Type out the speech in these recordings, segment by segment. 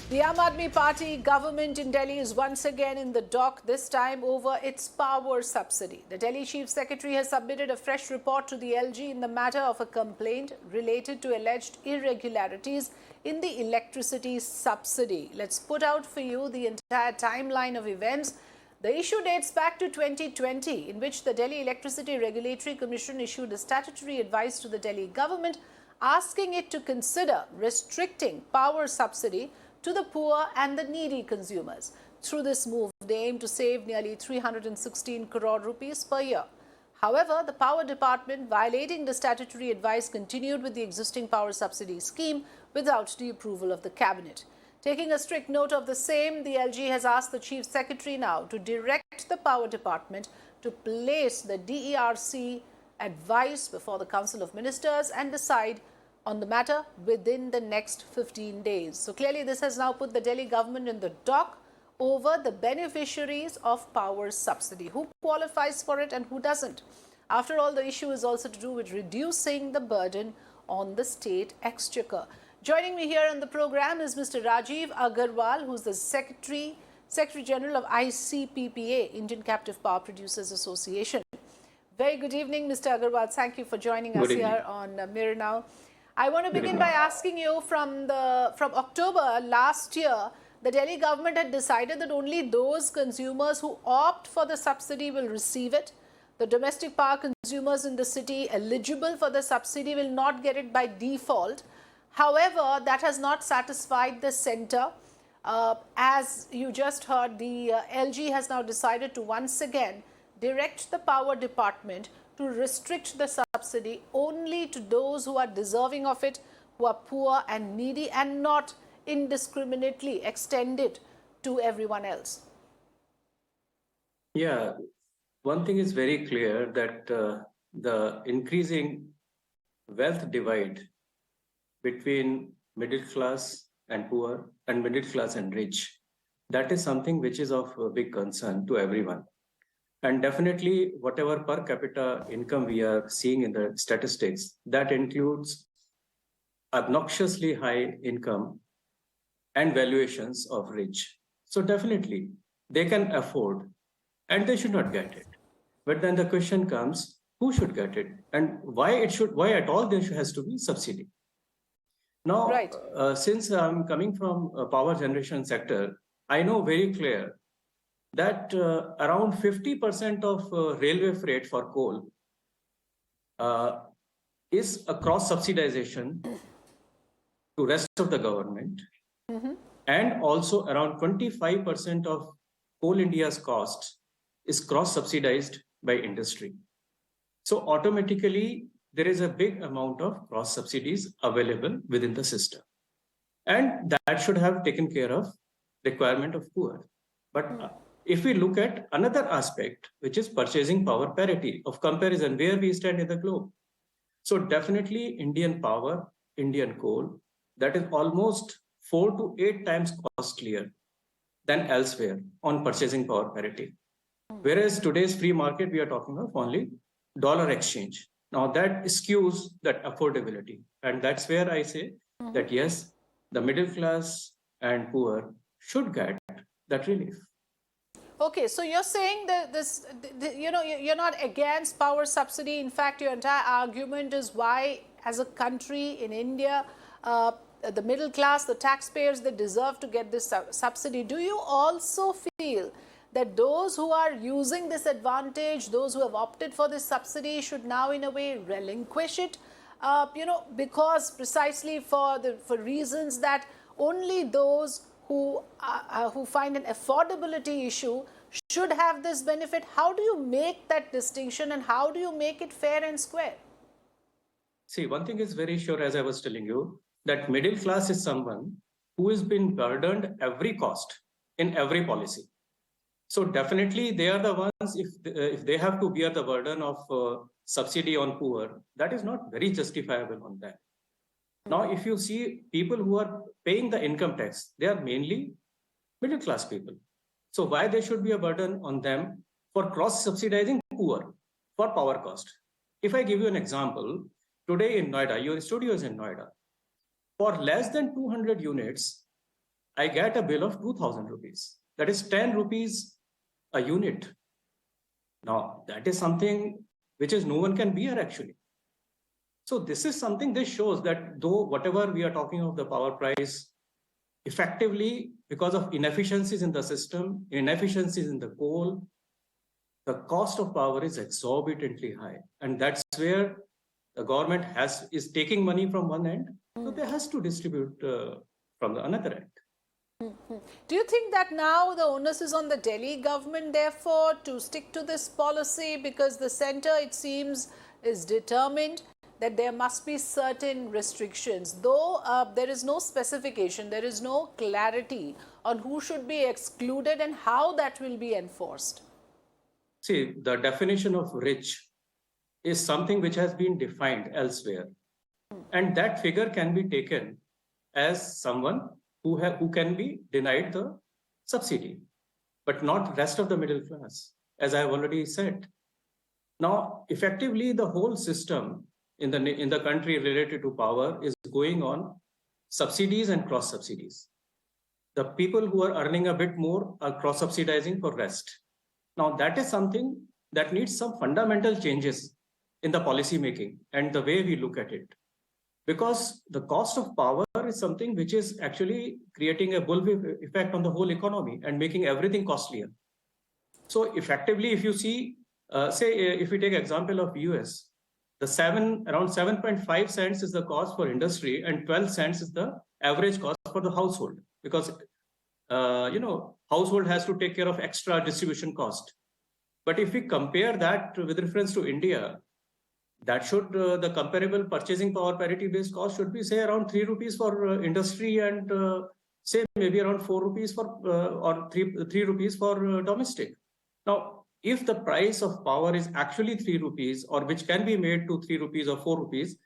The Aam Aadmi Party government in Delhi is once again in the dock, this time over its power subsidy. The Delhi Chief Secretary has submitted a fresh report to the LG in the matter of a complaint related to alleged irregularities in the electricity subsidy. Let's put out for you the entire timeline of events. The issue dates back to 2020, in which the Delhi Electricity Regulatory Commission issued a statutory advice to the Delhi government asking it to consider restricting power subsidy to the poor and the needy consumers. Through this move, they aim to save nearly 316 crore rupees per year. However, the Power Department, violating the statutory advice, continued with the existing power subsidy scheme without the approval of the Cabinet. Taking a strict note of the same, the LG has asked the Chief Secretary now to direct the Power Department to place the DERC advice before the Council of Ministers and decide on the matter within the next 15 days. So clearly this has now put the Delhi government in the dock over the beneficiaries of power subsidy. Who qualifies for it and who doesn't? After all, the issue is also to do with reducing the burden on the state exchequer. Joining me here on the program is Mr. Rajiv Aggarwal, who's the Secretary General of ICPPA, Indian Captive Power Producers Association. Very good evening, Mr. Aggarwal. Thank you for joining us here on Mirror Now. I want to begin by asking you, from October last year, the Delhi government had decided that only those consumers who opt for the subsidy will receive it. The domestic power consumers in the city eligible for the subsidy will not get it by default. However, that has not satisfied the centre. As you just heard, the LG has now decided to once again direct the Power Department to restrict the subsidy only to those who are deserving of it, who are poor and needy, and not indiscriminately extend it to everyone else. Yeah, one thing is very clear, that the increasing wealth divide between middle class and poor and middle class and rich, that is something which is of a big concern to everyone. And definitely whatever per capita income we are seeing in the statistics, that includes obnoxiously high income and valuations of rich. So definitely they can afford and they should not get it. But then the question comes, who should get it and why at all there has to be subsidy? Now, right. Since I'm coming from a power generation sector, I know very clear that around 50% of railway freight for coal is a cross subsidization to rest of the government. And also around 25% of Coal India's cost is cross subsidized by industry. So automatically there is a big amount of cross subsidies available within the system. And that should have taken care of requirement of poor. But if we look at another aspect, which is purchasing power parity of comparison, where we stand in the globe. So definitely Indian power, Indian coal, that is almost 4 to 8 times costlier than elsewhere on purchasing power parity. Whereas today's free market, we are talking of only dollar exchange. Now that skews that affordability. And that's where I say that yes, the middle class and poor should get that relief. Okay, so you're saying that you're not against power subsidy. In fact, your entire argument is why, as a country in India, the middle class, the taxpayers, they deserve to get this subsidy. Do you also feel that those who are using this advantage, those who have opted for this subsidy, should now in a way relinquish it? Because precisely for reasons that only those who find an affordability issue should have this benefit. How do you make that distinction and how do you make it fair and square? See, one thing is very sure, as I was telling you, that middle class is someone who has been burdened every cost in every policy. So definitely they are the ones, if they have to bear the burden of subsidy on poor, that is not very justifiable on them. Now, if you see people who are paying the income tax, they are mainly middle class people. So why there should be a burden on them for cross subsidizing poor for power cost? If I give you an example, today in Noida, your studio is in Noida. For less than 200 units, I get a bill of 2,000 rupees. That is 10 rupees a unit. Now, that is something which is no one can bear actually. So this is something, this shows that though whatever we are talking of the power price, effectively because of inefficiencies in the system, inefficiencies in the coal, the cost of power is exorbitantly high. And that's where the government is taking money from one end, so they has to distribute from the another end. Do you think that now the onus is on the Delhi government, therefore, to stick to this policy, because the centre, it seems, is determined that there must be certain restrictions, though there is no specification, there is no clarity on who should be excluded and how that will be enforced? See, the definition of rich is something which has been defined elsewhere. And that figure can be taken as someone who can be denied the subsidy, but not rest of the middle class, as I have already said. Now, effectively, the whole system in the country related to power is going on subsidies and cross subsidies. The people who are earning a bit more are cross subsidizing for rest. Now, that is something that needs some fundamental changes in the policy making and the way we look at it. Because the cost of power is something which is actually creating a bullwhip effect on the whole economy and making everything costlier. So effectively, if you see, if we take example of US, around 7.5 cents is the cost for industry and 12 cents is the average cost for the household, because household has to take care of extra distribution cost. But if we compare that with reference to India, that should the comparable purchasing power parity based cost should be say around 3 rupees for industry and say maybe around 4 rupees for or 3 rupees for domestic. Now, if the price of power is actually 3 rupees, or which can be made to 3 rupees or 4 rupees,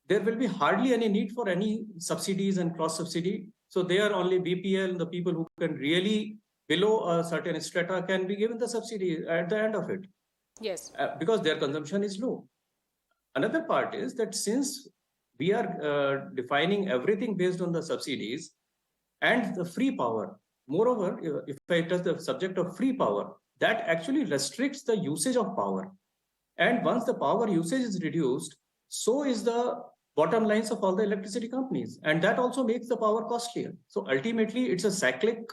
there will be hardly any need for any subsidies and cross subsidy. So there only BPL, the people who can really below a certain strata, can be given the subsidy at the end of it. Yes. Because their consumption is low. Another part is that since we are defining everything based on the subsidies and the free power, moreover, if I touch the subject of free power, that actually restricts the usage of power. And once the power usage is reduced, so is the bottom lines of all the electricity companies. And that also makes the power costlier. So ultimately, it's a cyclic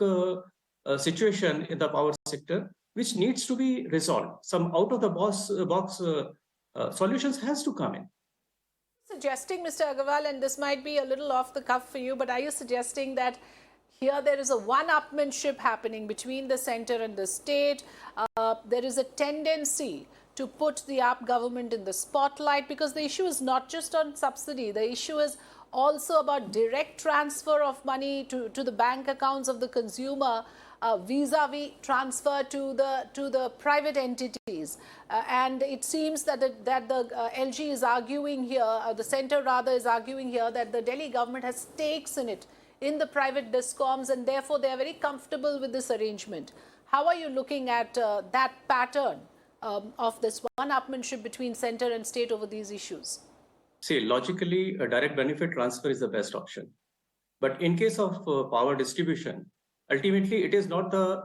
situation in the power sector, which needs to be resolved. Some out of the box solutions has to come in. Suggesting, Mr. Aggarwal, and this might be a little off the cuff for you, but are you suggesting that here there is a one-upmanship happening between the centre and the state? There is a tendency to put the AAP government in the spotlight, because the issue is not just on subsidy. The issue is also about direct transfer of money to the bank accounts of the consumer, vis-a-vis transfer to the private entities. And it seems that the LG is arguing here, the centre rather is arguing here, that the Delhi government has stakes in it, in the private discoms, and therefore they are very comfortable with this arrangement. How are you looking at that pattern of this one-upmanship between centre and state over these issues? See, logically, a direct benefit transfer is the best option. But in case of power distribution, ultimately, it is not the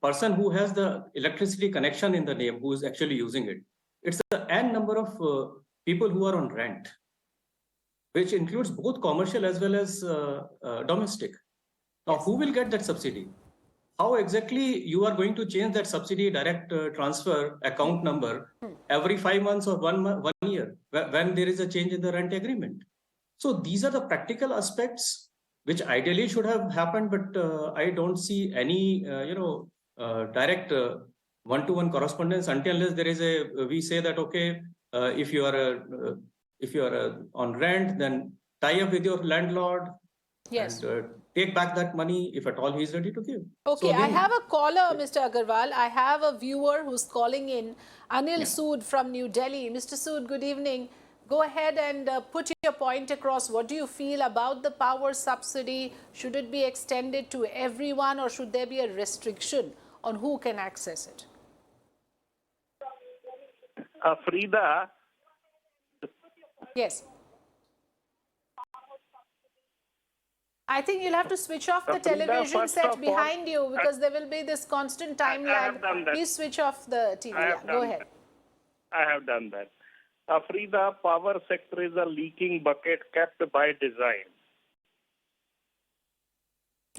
person who has the electricity connection in the name who is actually using it. It's the n number of people who are on rent, which includes both commercial as well as domestic. Now, who will get that subsidy? How exactly you are going to change that subsidy direct transfer account number every 5 months or 1 year when there is a change in the rent agreement? So these are the practical aspects which ideally should have happened, but I don't see any direct one-to-one correspondence until unless there is we say that okay, if you are on rent, then tie up with your landlord. Yes. And take back that money if at all he is ready to give. Okay, so I have a caller, Mr. Aggarwal. I have a viewer who's calling in, Anil Sood from New Delhi. Mr. Sood, good evening. Go ahead and put your point across. What do you feel about the power subsidy? Should it be extended to everyone, or should there be a restriction on who can access it? Afrida. Yes. I think you'll have to switch off the Afrida, television first set of all, behind you because there will be this constant time I have lag. done that. Please switch off the TV. I have Yeah, go done ahead. that. I have done that. Afrida, power sector is a leaking bucket kept by design.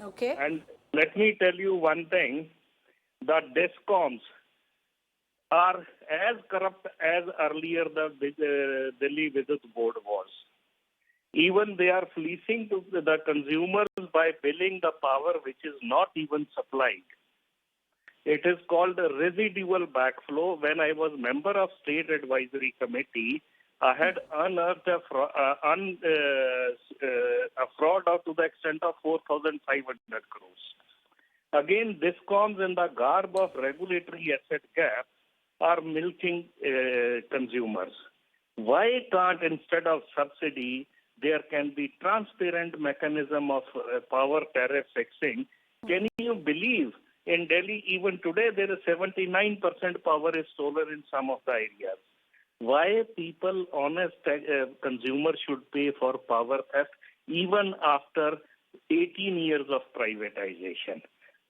Okay. And let me tell you one thing, the DESCOMs are as corrupt as earlier the Delhi Vidyut Board was. Even they are fleecing to the consumers by billing the power which is not even supplied. It is called a residual backflow. When I was member of State Advisory Committee, I had unearthed a fraud up to the extent of 4,500 crores. Again, DISCOMs in the garb of regulatory asset cap are milking consumers. Why can't, instead of subsidy, there can be transparent mechanism of power tariff fixing? Can you believe in Delhi, even today, there is 79% power is solar in some of the areas. Why people, honest consumers, should pay for power theft even after 18 years of privatization?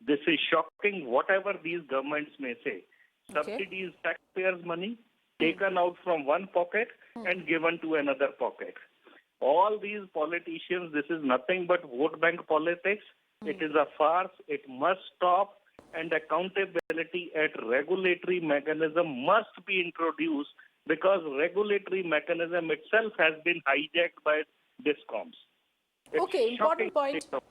This is shocking, whatever these governments may say. Okay. Subsidies, taxpayers' money, taken out from one pocket and given to another pocket. All these politicians, this is nothing but vote bank politics. It is a farce. It must stop. And accountability at regulatory mechanism must be introduced because regulatory mechanism itself has been hijacked by DISCOMs. It's Okay, important shocking point. state of-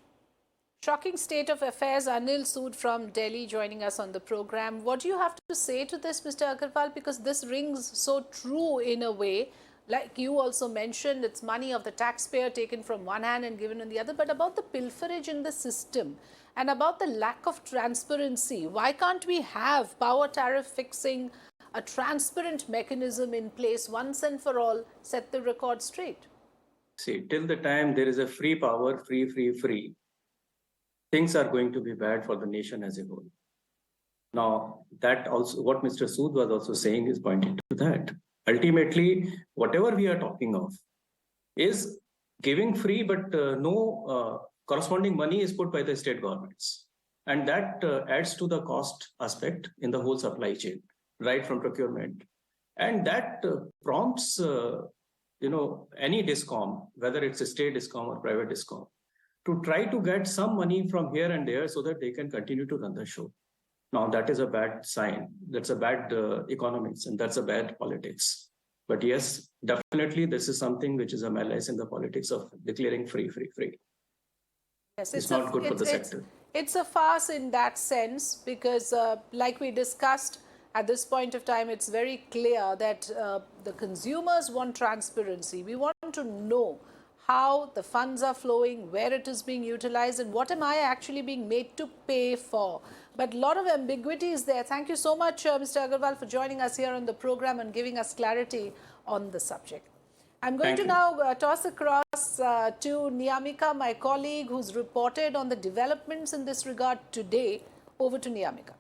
Shocking state of affairs. Anil Sood from Delhi joining us on the program. What do you have to say to this, Mr. Aggarwal? Because this rings so true in a way. Like you also mentioned, it's money of the taxpayer taken from one hand and given on the other. But about the pilferage in the system and about the lack of transparency, why can't we have power tariff fixing, a transparent mechanism in place once and for all, set the record straight? See, till the time there is a free power, free, things are going to be bad for the nation as a whole. Now, that also, what Mr. Sood was also saying is pointing to that. Ultimately, whatever we are talking of is giving free, but no corresponding money is put by the state governments. And that adds to the cost aspect in the whole supply chain, right from procurement. And that prompts, any DISCOM, whether it's a state DISCOM or private DISCOM, to try to get some money from here and there so that they can continue to run the show. Now, that is a bad sign. That's a bad economics, and that's a bad politics. But yes, definitely, this is something which is a malice in the politics of declaring free. Yes, it's not good for the sector. It's a farce in that sense because, like we discussed, at this point of time, it's very clear that the consumers want transparency. We want to know how the funds are flowing, where it is being utilized, and what am I actually being made to pay for. But a lot of ambiguity is there. Thank you so much, Mr. Aggarwal, for joining us here on the program and giving us clarity on the subject. I'm going to now toss across to Niyamika, my colleague, who's reported on the developments in this regard today. Over to Niyamika.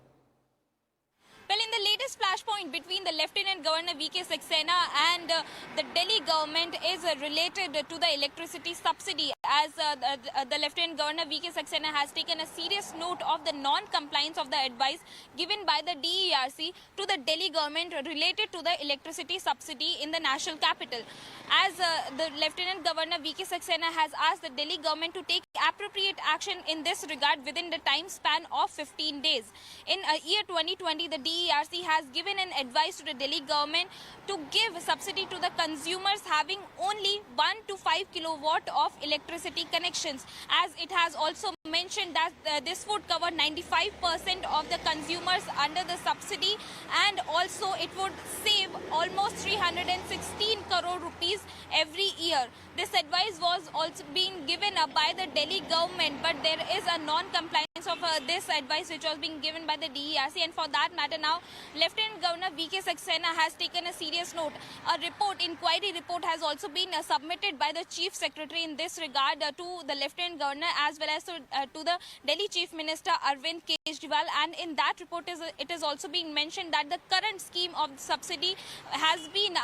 Well, in the latest flashpoint between the Lieutenant Governor V.K. Saxena and the Delhi government is related to the electricity subsidy, as the Lieutenant Governor V.K. Saxena has taken a serious note of the non-compliance of the advice given by the DERC to the Delhi government related to the electricity subsidy in the national capital. As the Lieutenant Governor V.K. Saxena has asked the Delhi government to take appropriate action in this regard within the time span of 15 days. In year 2020, the DERC has given an advice to the Delhi government to give subsidy to the consumers having only 1 to 5 kilowatt of electricity connections, as it has also mentioned that this would cover 95% of the consumers under the subsidy, and also it would save almost 316 crore rupees every year. This advice was also being given by the Delhi government, but there is a non-compliance of this advice which was being given by the DERC, and for that matter now Lieutenant Governor V.K. Saxena has taken a serious note. A inquiry report has also been submitted by the Chief Secretary in this regard to the Lieutenant Governor as well as to to the Delhi Chief Minister Arvind Kejriwal, and in that report it is also being mentioned that the current scheme of subsidy has been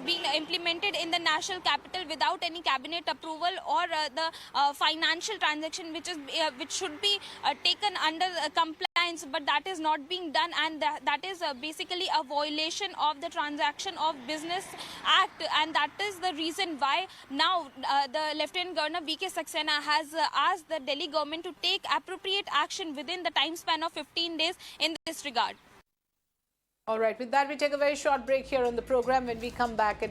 being implemented in the national capital without any cabinet approval or the financial transaction which should be taken under compliance, but that is not being done, and that is basically a violation of the Transaction of Business Act, and that is the reason why now the Lieutenant Governor V.K. Saxena has asked the Delhi government to take appropriate action within the time span of 15 days in this regard. All right, with that we take a very short break here on the program. When we come back,